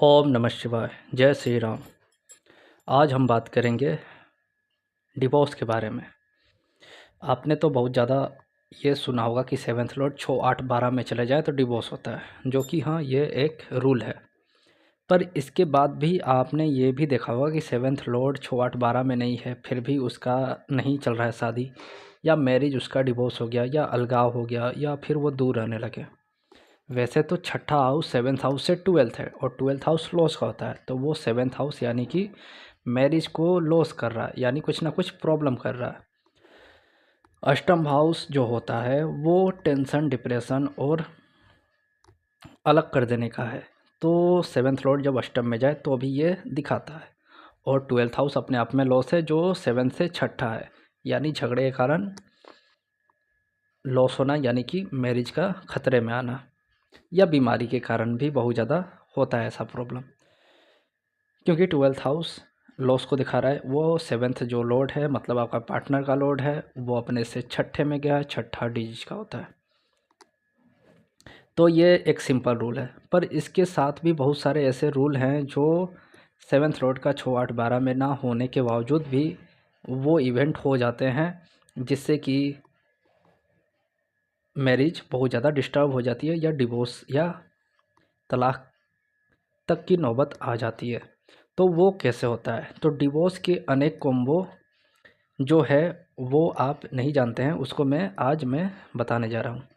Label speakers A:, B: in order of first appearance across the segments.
A: ओम नमः शिवाय। जय श्री राम। आज हम बात करेंगे डिवोर्स के बारे में। आपने तो बहुत ज़्यादा ये सुना होगा कि सेवन्थ लॉर्ड 6, 8, 12 में चले जाए तो डिवोर्स होता है, जो कि हाँ, ये एक रूल है। पर इसके बाद भी आपने ये भी देखा होगा कि सेवन्थ लॉर्ड 6, 8, 12 में नहीं है, फिर भी उसका नहीं चल रहा है शादी, या मैरिज उसका डिवोर्स हो गया, या अलगाव हो गया, या फिर वो दूर रहने लगे। वैसे तो छठा हाउस सेवन्थ हाउस से ट्वेल्थ है, और ट्वेल्थ हाउस लॉस का होता है, तो वो सेवन्थ हाउस यानी कि मैरिज को लॉस कर रहा है, यानी कुछ ना कुछ प्रॉब्लम कर रहा है। अष्टम हाउस जो होता है वो टेंशन, डिप्रेशन और अलग कर देने का है। तो सेवन्थ लॉर्ड जब अष्टम में जाए तो अभी ये दिखाता है। और ट्वेल्थ हाउस अपने आप में लॉस है, जो सेवन्थ से छठा है, यानी झगड़े के कारण लॉस होना, यानी कि मैरिज का खतरे में आना, या बीमारी के कारण भी बहुत ज़्यादा होता है ऐसा प्रॉब्लम। क्योंकि ट्वेल्थ हाउस लॉस को दिखा रहा है, वो सेवन्थ जो लॉर्ड है, मतलब आपका पार्टनर का लॉर्ड है, वो अपने से छठे में गया है। छठा डिजीज का होता है। तो ये एक सिंपल रूल है, पर इसके साथ भी बहुत सारे ऐसे रूल हैं जो सेवन्थ लॉर्ड का 6, 8, 12 में ना होने के बावजूद भी वो इवेंट हो जाते हैं, जिससे कि मैरिज बहुत ज़्यादा डिस्टर्ब हो जाती है, या डिवोर्स या तलाक तक की नौबत आ जाती है। तो वो कैसे होता है? तो डिवोर्स के अनेक कॉम्बो जो है वो आप नहीं जानते हैं, उसको मैं बताने जा रहा हूँ।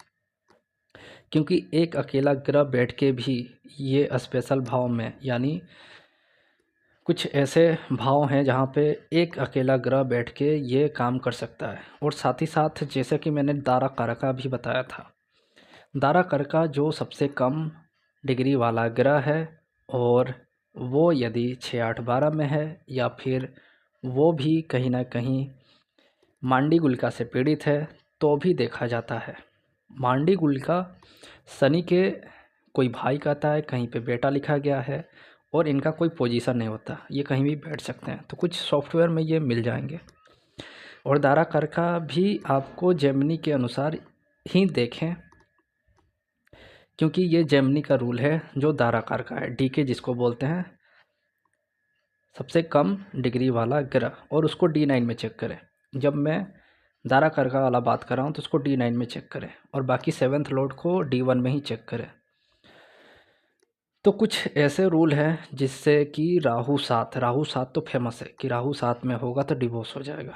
A: क्योंकि एक अकेला ग्रह बैठ के भी ये स्पेशल भाव में, यानी कुछ ऐसे भाव हैं जहाँ पे एक अकेला ग्रह बैठ के ये काम कर सकता है। और साथ ही साथ जैसे कि मैंने दारा कारका भी बताया था, दारा कारका जो सबसे कम डिग्री वाला ग्रह है, और वो यदि 6, 8, 12 में है, या फिर वो भी कहीं ना कहीं मांडी गुलिका से पीड़ित है, तो भी देखा जाता है। मांडी गुलिका शनि के कोई भाई कहता है, कहीं पे बेटा लिखा गया है, और इनका कोई पोजीशन नहीं होता, ये कहीं भी बैठ सकते हैं। तो कुछ सॉफ्टवेयर में ये मिल जाएंगे। और दारा कारका भी आपको जेमिनी के अनुसार ही देखें, क्योंकि ये जेमिनी का रूल है जो दारा कारका है, डीके जिसको बोलते हैं, सबसे कम डिग्री वाला ग्रह, और उसको D9 में चेक करें। जब मैं दारा कारका वाला बात कर रहा हूँ तो उसको D9 में चेक करें, और बाकी सेवन्थ लॉर्ड को D1 में ही चेक करें। तो कुछ ऐसे रूल हैं जिससे कि राहु सात तो फेमस है कि राहु सात में होगा तो डिवोर्स हो जाएगा।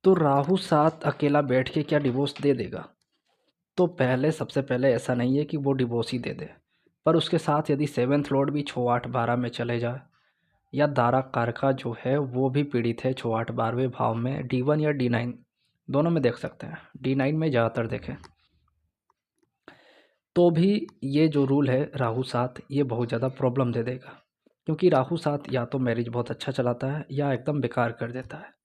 A: तो राहु सात अकेला बैठ के क्या डिवोर्स दे देगा? तो सबसे पहले ऐसा नहीं है कि वो डिवोर्स ही दे दे, पर उसके साथ यदि सेवन्थ लॉर्ड भी 6, 8, 12 में चले जाए, या दारा कारका जो है वो भी पीड़ित है 6, 8, 12वें भाव में, D1 या D9 दोनों में देख सकते हैं, D9 में ज़्यादातर देखें, तो भी ये जो रूल है राहु सात, ये बहुत ज़्यादा प्रॉब्लम दे देगा। क्योंकि राहु सात या तो मैरिज बहुत अच्छा चलाता है, या एकदम बेकार कर देता है।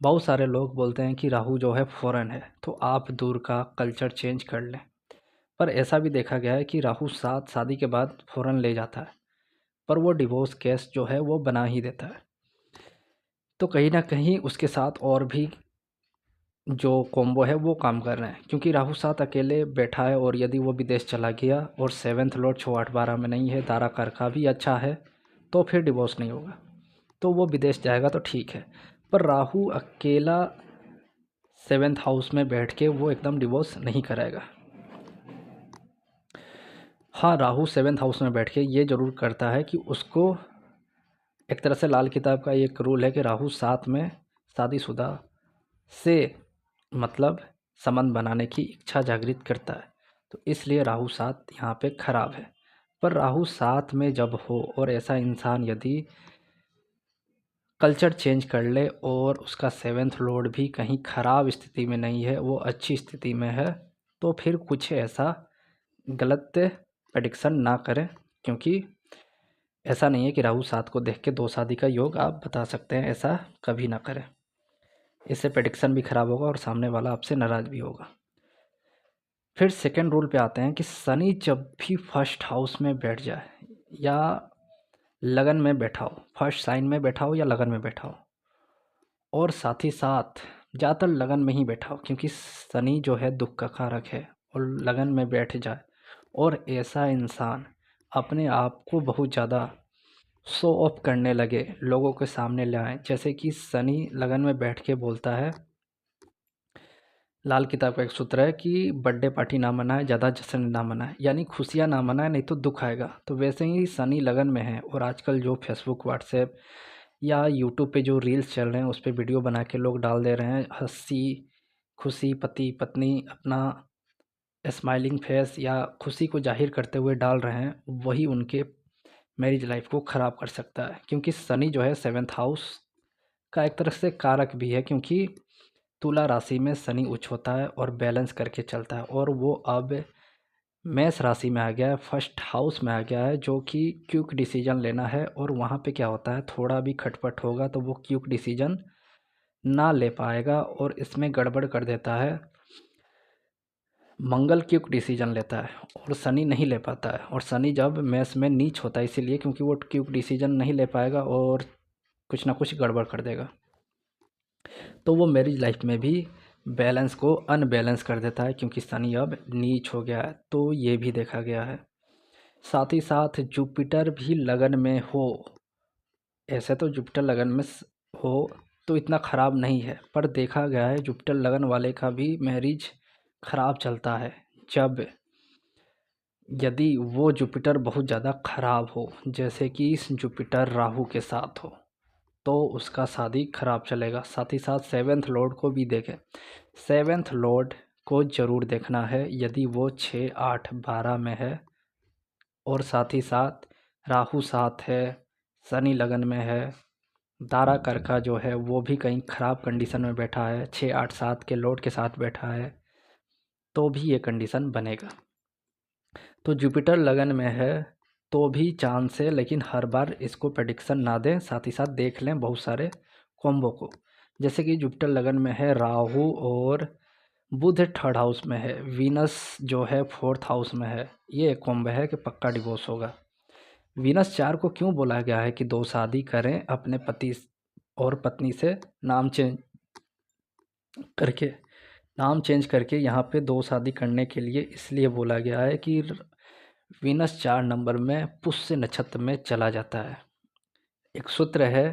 A: बहुत सारे लोग बोलते हैं कि राहु जो है फॉरेन है, तो आप दूर का कल्चर चेंज कर लें। पर ऐसा भी देखा गया है कि राहु सात शादी के बाद फॉरेन ले जाता है, पर वो डिवोर्स केस जो है वो बना ही देता है। तो कहीं ना कहीं उसके साथ और भी जो कॉम्बो है वो काम कर रहे हैं, क्योंकि राहु साथ अकेले बैठा है, और यदि वो विदेश चला गया और सेवन्थ लॉर्ड 6, 8, 12 में नहीं है, दारा कारका भी अच्छा है, तो फिर डिवोर्स नहीं होगा। तो वो विदेश जाएगा तो ठीक है, पर राहु अकेला सेवन्थ हाउस में बैठ के वो एकदम डिवोर्स नहीं कराएगा। हाँ, राहु सेवन्थ हाउस में बैठ के ये ज़रूर करता है कि उसको एक तरह से लाल किताब का एक रूल है कि राहु साथ में शादीशुदा से मतलब संबंध बनाने की इच्छा जागृत करता है, तो इसलिए राहु साथ यहाँ पे खराब है। पर राहु साथ में जब हो, और ऐसा इंसान यदि कल्चर चेंज कर ले, और उसका सेवन्थ लॉर्ड भी कहीं ख़राब स्थिति में नहीं है, वो अच्छी स्थिति में है, तो फिर कुछ ऐसा गलत प्रेडिक्शन ना करें। क्योंकि ऐसा नहीं है कि राहु साथ को देख के दो शादी का योग आप बता सकते हैं, ऐसा कभी ना करें। इससे प्रेडिक्शन भी ख़राब होगा, और सामने वाला आपसे नाराज़ भी होगा। फिर सेकेंड रूल पे आते हैं कि शनि जब भी फर्स्ट हाउस में बैठ जाए, या लगन में बैठा हो, फर्स्ट साइन में बैठा हो या लगन में बैठा हो, और साथ ही साथ ज़्यादातर लगन में ही बैठा हो, क्योंकि शनि जो है दुख का कारक है, और लगन में बैठ जाए, और ऐसा इंसान अपने आप को बहुत ज़्यादा शो ऑफ करने लगे, लोगों के सामने ले आएँ। जैसे कि शनि लगन में बैठ के बोलता है, लाल किताब का एक सूत्र है कि बर्थडे पार्टी ना मनाएं, ज़्यादा जश्न ना मनाएं, यानी खुशियाँ ना मनाएं नहीं तो दुख आएगा। तो वैसे ही शनि लगन में है और आजकल जो फेसबुक, व्हाट्सएप या यूट्यूब पे जो रील्स चल रहे हैं उस पे वीडियो बना के लोग डाल दे रहे हैं, हंसी खुशी पति पत्नी अपना स्माइलिंग फेस या खुशी को जाहिर करते हुए डाल रहे हैं, वही उनके मैरिज लाइफ को ख़राब कर सकता है। क्योंकि शनि जो है सेवन्थ हाउस का एक तरह से कारक भी है, क्योंकि तुला राशि में शनि उच्च होता है और बैलेंस करके चलता है, और वो अब मेष राशि में आ गया है, फर्स्ट हाउस में आ गया है, जो कि क्विक डिसीजन लेना है। और वहाँ पे क्या होता है, थोड़ा भी खटपट होगा तो वो क्विक डिसीजन ना ले पाएगा और इसमें गड़बड़ कर देता है। मंगल क्विक डिसीजन लेता है और शनि नहीं ले पाता है, और शनि जब मेष में नीच होता है इसीलिए, क्योंकि वो क्विक डिसीजन नहीं ले पाएगा और कुछ ना कुछ गड़बड़ कर देगा, तो वो मैरिज लाइफ में भी बैलेंस को अनबैलेंस कर देता है, क्योंकि शनि अब नीच हो गया है। तो ये भी देखा गया है। साथ ही साथ जुपिटर भी लगन में हो, ऐसे तो जुपिटर लगन में हो तो इतना ख़राब नहीं है, पर देखा गया है जुपिटर लगन वाले का भी मैरिज ख़राब चलता है, जब यदि वो जुपिटर बहुत ज़्यादा ख़राब हो, जैसे कि इस जुपिटर राहु के साथ हो, तो उसका शादी ख़राब चलेगा। साथ ही साथ सेवेंथ लॉर्ड को भी देखें, सेवेंथ लॉर्ड को ज़रूर देखना है यदि वो 6, 8, 12 में है, और साथ ही साथ राहु साथ है, शनि लगन में है, दारा करका जो है वो भी कहीं ख़राब कंडीशन में बैठा है, 6, 8, 7 के लॉर्ड के साथ बैठा है, तो भी ये कंडीशन बनेगा। तो जुपिटर लगन में है तो भी चांस है, लेकिन हर बार इसको प्रेडिक्शन ना दें। साथ ही साथ देख लें बहुत सारे कॉम्बो को, जैसे कि जुपिटर लगन में है राहु और बुध थर्ड हाउस में है, वीनस जो है फोर्थ हाउस में है, ये एक कॉम्बो है कि पक्का डिवोर्स होगा। वीनस 4 को क्यों बोला गया है कि दो शादी करें अपने पति और पत्नी से, करके नाम चेंज करके यहाँ पे दो शादी करने के लिए इसलिए बोला गया है कि वीनस 4 नंबर में पुष्य नक्षत्र में चला जाता है। एक सूत्र है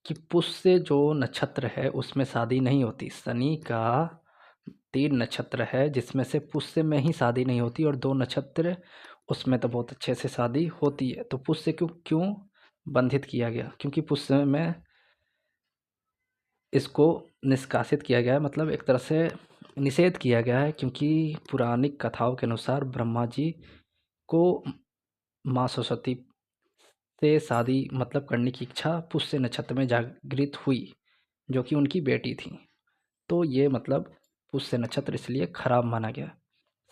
A: कि पुष्य जो नक्षत्र है उसमें शादी नहीं होती। शनि का 3 नक्षत्र है जिसमें से पुष्य में ही शादी नहीं होती, और 2 नक्षत्र उसमें तो बहुत अच्छे से शादी होती है। तो पुष्य क्यों क्यों बंधित किया गया, क्योंकि पुष्य में इसको निष्कासित किया गया है, मतलब एक तरह से निषेध किया गया है, क्योंकि पुराणिक कथाओं के अनुसार ब्रह्मा जी को माँ सरस्वती से शादी मतलब करने की इच्छा पुष्य नक्षत्र में जागृत हुई, जो कि उनकी बेटी थी। तो ये मतलब पुष्य नक्षत्र इसलिए खराब माना गया,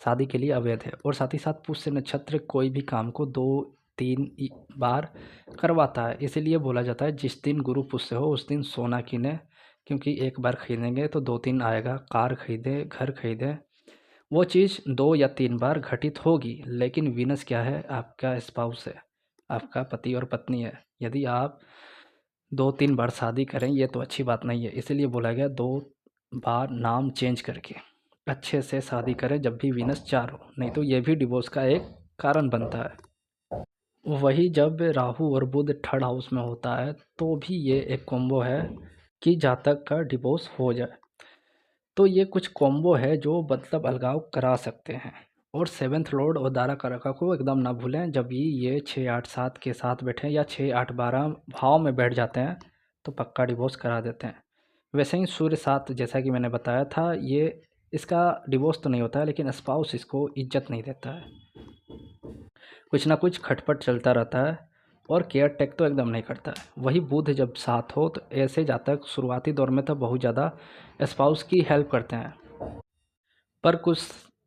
A: शादी के लिए अवैध है। और साथ ही साथ पुष्य नक्षत्र कोई भी काम को 2-3 बार करवाता है, इसीलिए बोला जाता है जिस दिन गुरु पुष्य हो उस दिन सोना किने, क्योंकि एक बार खरीदेंगे तो 2-3 आएगा। कार खरीदें, घर खरीदें, वो चीज़ 2 या 3 बार घटित होगी। लेकिन वीनस क्या है, आपका स्पाउस है, आपका पति और पत्नी है। यदि आप 2-3 बार शादी करें ये तो अच्छी बात नहीं है, इसीलिए बोला गया 2 बार नाम चेंज करके अच्छे से शादी करें जब भी वीनस 4 हो, नहीं तो ये भी डिवोर्स का एक कारण बनता है। वही जब राहु और बुध थर्ड हाउस में होता है तो भी ये एक कॉम्बो है कि जातक का डिवोर्स हो जाए। तो ये कुछ कॉम्बो है जो मतलब अलगाव करा सकते हैं। और सेवेंथ लॉर्ड और दारा कारका को एकदम ना भूलें, जब भी ये 6, 8, 7 के साथ बैठें या 6, 8, 12 भाव में बैठ जाते हैं तो पक्का डिवोर्स करा देते हैं। वैसे ही सूर्य साथ, जैसा कि मैंने बताया था, ये इसका डिवोर्स तो नहीं होता है, लेकिन स्पाउस इसको इज्जत नहीं देता है, कुछ ना कुछ खटपट चलता रहता है, और केयर टेक तो एकदम नहीं करता है। वही बुध जब साथ हो तो ऐसे जातक शुरुआती दौर में तो बहुत ज़्यादा स्पाउस की हेल्प करते हैं, पर कुछ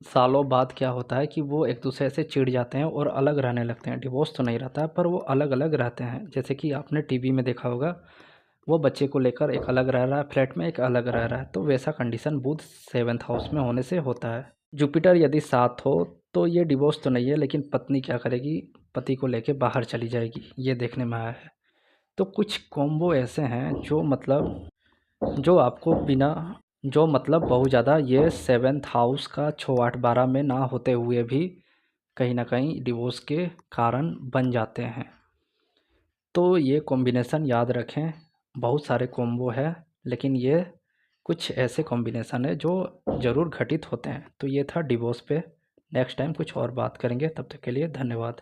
A: सालों बाद क्या होता है कि वो एक दूसरे से चिढ़ जाते हैं और अलग रहने लगते हैं। डिवोर्स तो नहीं रहता है पर वो अलग अलग रहते हैं, जैसे कि आपने टीवी में देखा होगा, वो बच्चे को लेकर एक अलग रह रहा है, फ्लैट में एक अलग रह रहा है। तो वैसा कंडीशन बुध सेवन्थ हाउस में होने से होता है। जुपिटर यदि साथ हो तो ये डिवोर्स तो नहीं है, लेकिन पत्नी क्या करेगी, पति को लेके बाहर चली जाएगी, ये देखने में आया है। तो कुछ कॉम्बो ऐसे हैं जो आपको बिना जो मतलब बहुत ज़्यादा ये सेवन्थ हाउस का 6, 8, 12 में ना होते हुए भी कहीं ना कहीं डिवोर्स के कारण बन जाते हैं। तो ये कॉम्बिनेशन याद रखें, बहुत सारे कॉम्बो है, लेकिन ये कुछ ऐसे कॉम्बिनेशन है जो ज़रूर घटित होते हैं। तो ये था डिवोर्स पे। नेक्स्ट टाइम कुछ और बात करेंगे, तब तक के लिए धन्यवाद।